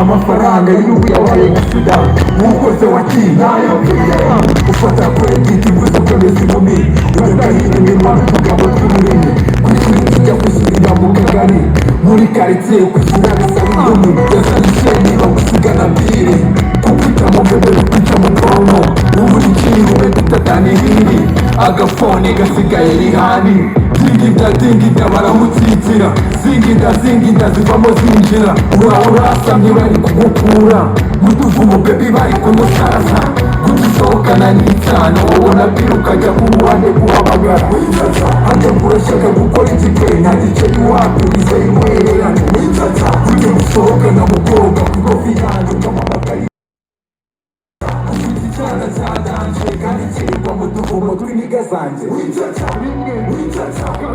amafaranga y'ubu yabaye nka sida umukozi wa kinaya ufata credit imbuto kwemeza inkumi ugahina inyuma n'utugabo tw'ururimi kwishuri tujya kwishyurira mu kagari muri karitsiye kwishyura bisaba indumi yasanishe niba gusigana bwiri kukwita mu bebe kwica mu bwonko uburi ikiriwe bitatana ibiri agafone gasigaye rihani dingida baramutsitsira zinginda zivamo zinjira urasamye bari kugukura gutuvumu bebi bari kumusaza gutusohokana n'itano ubona bwira ukajya ku ruhande guhamagara hajya kurashaka gukora igikwe nta giceri wapi wizeye intwererane ujye gusohokana mukobwa kuko viyange ukamamagara icyana cyadanje kandi kirirwa mu tuvumo tw'iniga zanjye rimwe kabiri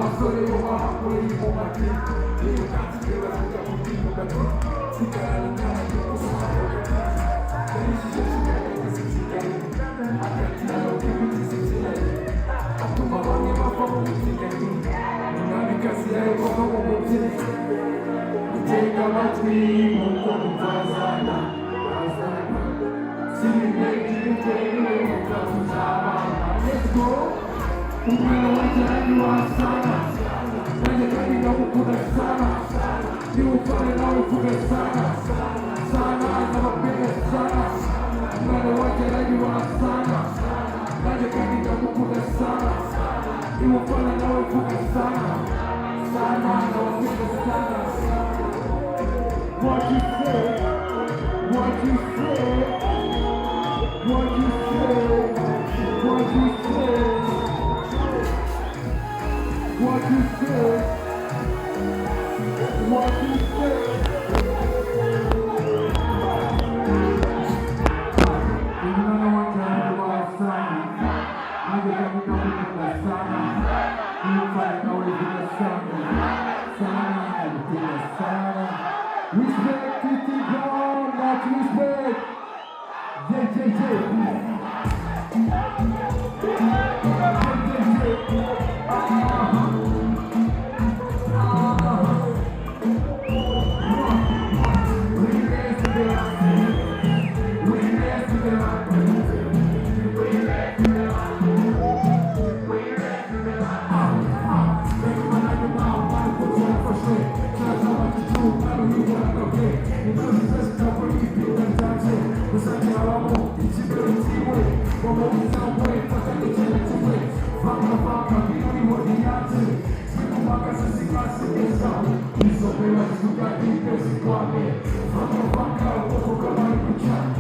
abasore bo bahakure y'umumati niyo kandi rero ajya mu bw'imugati sigarana atuma bamwe bava mu mitingani umwamikazi yayoboka mu mubyeyi gutega amatwi nk'uko mutazana sinimenge n'ukwere mutazuzabana let's go umwana wajyanye wasana nanjye kandi ndamukunda sana niba ufane nawe uvuga sana sana n'abapega sana umwana wajyanye wasana nanjye kandi ndamukunda sana niba ufane nawe uvuga sana sana n'abapega sana. What you say, what you say, what you say, what you say, what you say, what you say. Umwana wajyanye wasana, nanjye kandi ndamukunda sana, niba ufane nawe uvuga sana, sana n'abapega sana. Respect, Titi Brown, much respect. Vamos